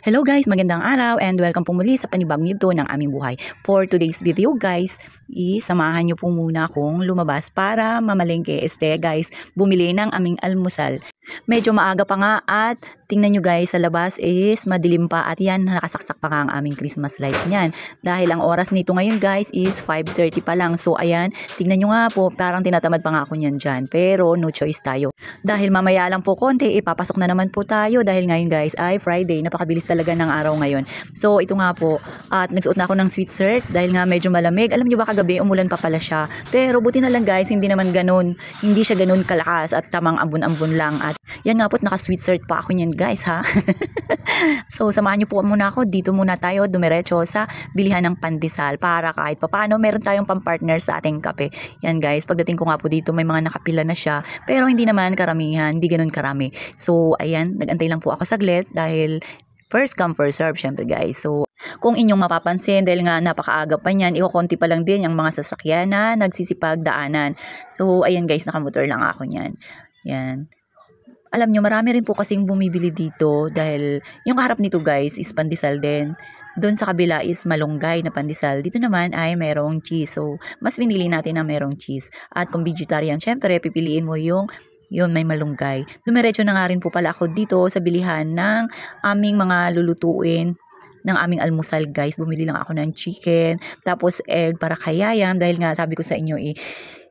Hello guys, magandang araw and welcome po muli sa panibagong yugto ng aming buhay. For today's video guys, isamahan nyo po muna akong lumabas para mamalengke. Guys, bumili ng aming almusal. Medyo maaga pa nga at tingnan nyo guys, sa labas is madilim pa at yan, nakasaksak pa nga ang aming Christmas light niyan. Dahil ang oras nito ngayon guys is 5:30 pa lang. So ayan, tingnan nyo nga po, parang tinatamad pa nga ako niyan dyan. Pero no choice tayo. Dahil mamaya lang po konti, ipapasok na naman po tayo. Dahil ngayon guys ay Friday, napakabilis talaga ng araw ngayon. So ito nga po, at nagsuot na ako ng sweatshirt dahil nga medyo malamig. Alam nyo ba kagabi, umulan pa pala siya. Pero buti na lang guys, hindi naman ganun. Hindi siya ganun kalakas at tamang ambon-ambon lang. At yan nga po, naka-sweatshirt pa ako niyan guys ha. So samahan nyo po muna ako. Dito muna tayo dumiretso sa bilihan ng pandesal para kahit papaano meron tayong pampartner sa ating kape. Yan guys, pagdating ko nga po dito may mga nakapila na siya. Pero hindi naman karamihan, hindi ganun karami. So ayan, nagantay lang po ako saglit dahil first come first serve syempre guys. So kung inyong mapapansin dahil nga napakaaga pa niyan, ikokonti pa lang din yung mga sasakyan na nagsisipag daanan. So ayan guys, nakamotor lang ako niyan. Yan. Alam nyo, marami rin po kasing bumibili dito dahil yung kaharap nito guys is pandesal din. Doon sa kabila is malunggay na pandesal. Dito naman ay merong cheese. So, mas pinili natin na merong cheese. At kung vegetarian, syempre, pipiliin mo yung may malunggay. Dumiretso na nga rin po pala ako dito sa bilihan ng aming mga lulutuin ng aming almusal guys. Bumili lang ako ng chicken, tapos egg para kay Yayam dahil nga sabi ko sa inyo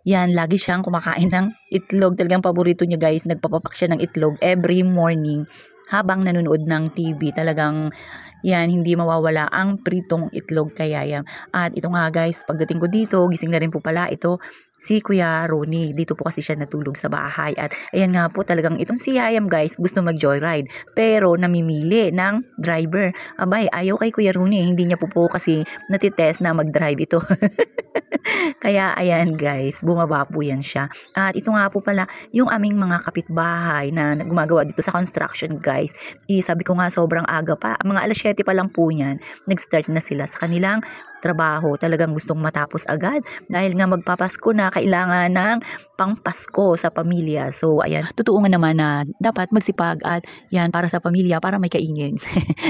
yan, lagi siyang kumakain ng itlog. Talagang paborito niya guys. Nagpapapak siya ng itlog every morning habang nanonood ng TV. Talagang yan, hindi mawawala ang pritong itlog kay Yayam. At ito nga guys, pagdating ko dito, gising na rin po pala ito si Kuya Ronnie. Dito po kasi siya natulog sa bahay. At ayan nga po, talagang itong si Yayam guys, gusto mag-joyride. Pero namimili ng driver. Abay, ayaw kay Kuya Ronnie. Hindi niya po kasi natitest na mag-drive ito. Kaya ayan guys, bumaba po yan siya. At ito nga po pala, yung aming mga kapitbahay na gumagawa dito sa construction guys. Sabi ko nga sobrang aga pa. Mga alas 7 pa lang po yan. Nag-start na sila sa kanilang trabaho. Talagang gustong matapos agad dahil nga magpapasko na, kailangan ng pangpasko sa pamilya. So ayan, totoo nga naman na dapat magsipag at yan para sa pamilya, para may kaingin.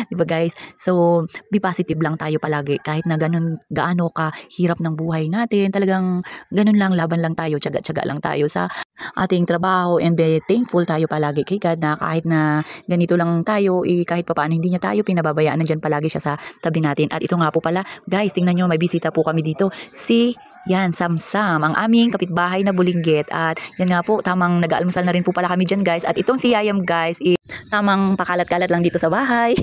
Diba guys? So be positive lang tayo palagi kahit na gaano ka hirap ng buhay natin. Talagang ganun lang, laban lang tayo, tiyaga-tiyaga lang tayo sa ating trabaho and be thankful tayo palagi kay God na kahit na ganito lang tayo, kahit papaano hindi niya tayo pinababayaan, nandyan palagi siya sa tabi natin. At ito nga po pala guys, tingnan nyo, may bisita po kami dito. Yan, Samsam, ang aming kapitbahay na bulinggit. At yan nga po, tamang nag-aalmusal na rin po pala kami dyan guys. At itong si Yayam guys, tamang pakalat-kalat lang dito sa bahay.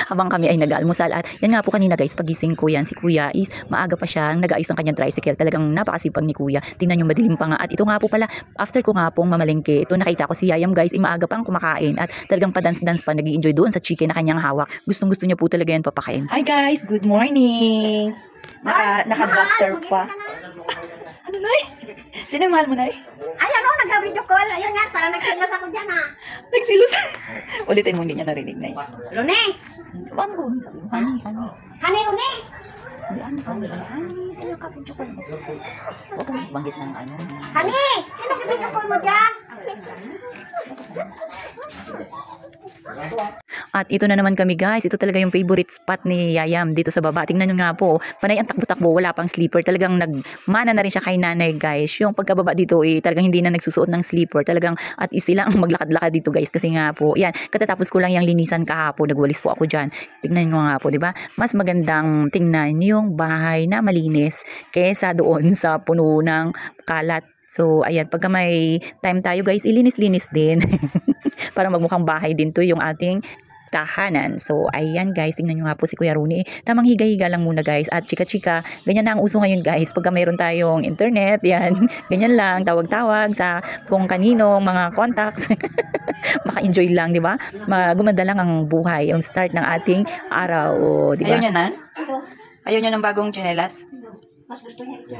Habang kami ay nag-aalmusal. At yan nga po kanina guys, pagising ko yan, si Kuya is maaga pa siya, nag-aayos ng kanyang tricycle. Talagang napakasipag ni Kuya. Tingnan nyo, madilim pa nga. At ito nga po pala, after ko nga pong mamalengke, ito nakita ko si Yayam guys, maaga pang kumakain. At talagang padance-dance pa, nag-i-enjoy doon sa chicken na kanyang hawak. Gustong-gusto niya po talaga yan papakain. Hi guys, good morning! Naka-duster pa. Ano Nay? Sino mahal mo Nay? Ayan o, nag-video call. Ayun nga, parang nagsilos ako dyan ha. Nagsilos? Ulitin mo, hindi niya narinig Nay. Rune! Ano ko? Honey. Honey, Rune! Hindi, honey. Sino ka video call mo? Huwag kang banggit ng ano. Honey! Sino nag-video call mo dyan? At ito na naman kami guys, ito talaga yung favorite spot ni Yayam dito sa baba. Tingnan nyo nga po, panay ang takbo-takbo, wala pang sleeper. Talagang nagmana na rin siya kay nanay guys. Yung pagkababa dito talagang hindi na nagsusuot ng sleeper. Talagang at is lang maglakad-lakad dito guys kasi nga po, yan, katatapos ko lang yung linisan kahapon, nagwalis po ako dyan. Tingnan nyo nga po, di ba? Mas magandang tingnan yung bahay na malinis kaysa doon sa puno ng kalat. So ayan, pagka may time tayo guys, ilinis-linis din. Para magmukhang bahay din to yung ating tahanan. So, ayan guys, tingnan nyo nga po si Kuya Ronnie. Tamang higa-higa lang muna guys. At chika-chika, ganyan na ang uso ngayon guys. Pagka mayroon tayong internet, yan, ganyan lang, tawag-tawag sa kung kanino, mga contacts. Maka-enjoy lang, di ba? Gumanda lang ang buhay, yung start ng ating araw, di ba? Ayaw niya nan? Ayaw niya ng bagong tsinelas? Mas gusto niya ito.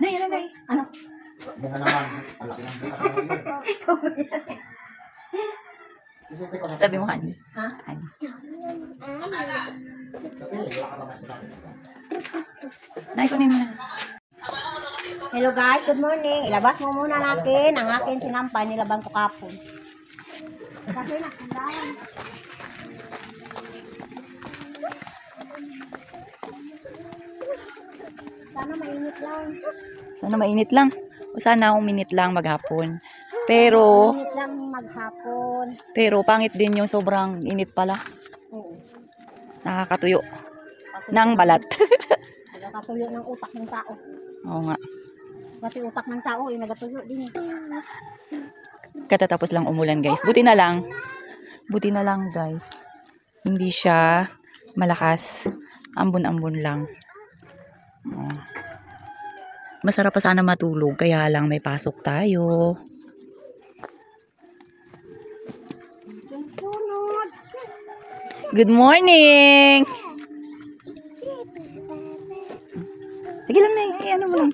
Nay. Ano? Yan na naman. Alaki ng Sabi mo, honey. Ha? Honey. Nay, kunin mo na. Hello guys, good morning. Ilabas mo muna natin ang aking sinampay, nilabang ko kapon. Kasi na, sandahan. Sana mainit lang. Sana mainit lang. O sana uminit lang maghapon. Pero, Mainit lang maghapon. pangit din yung sobrang init pala. Oo. Nakakatuyo ng balat. Nagkakatuyo ng utak ng tao. Oo nga. Kasi utak ng tao ay nagatuyo din. Katatapos lang umulan guys. Buti na lang guys. Hindi siya malakas. Ambon-ambon lang. Oh. Masarap pa sana matulog. Kaya lang may pasok tayo. Sunod. Good morning! Sige lang na ano mo lang.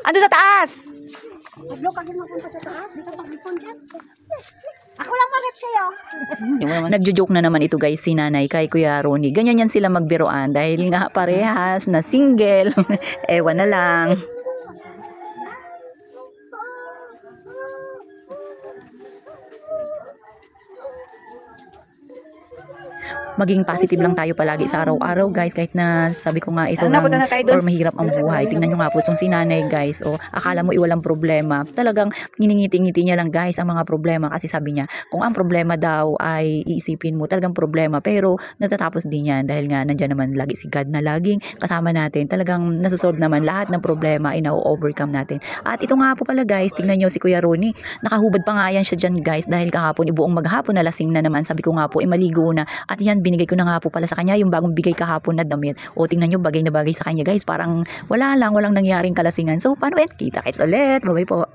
Ando sa taas! Aglo kasi mapunta sa taas. Di ka pag-ipon dyan. Ako lang ma-rep sa'yo. Nagjo-joke na naman ito guys si nanay kay Kuya Ronnie. Ganyan yan sila magbiroan dahil nga parehas na single. Ewan na lang. Maging positive lang tayo palagi sa araw-araw guys, kahit na sabi ko nga sobrang or mahirap ang buhay. Tingnan nyo nga po itong si nanay guys, o akala mo iwalang problema, talagang giningiti-ngiti niya lang guys ang mga problema, kasi sabi niya kung ang problema daw ay iisipin mo talagang problema, pero natatapos din yan dahil nga nandyan naman lagi si God na laging kasama natin, talagang nasusolve naman lahat ng problema ay na-overcome natin. At ito nga po pala guys, tingnan nyo si Kuya Ronnie, nakahubad pa nga yan siya dyan guys dahil kahapon ibuong maghapon na lasing na naman. Sabi ko nga po maligo na, at yan binigay ko na nga po pala sa kanya yung bagong bigay kahapon na damit. O tingnan nyo, bagay na bagay sa kanya guys, parang walang nangyaring kalasingan. So paano kita kits ulit, bye bye po.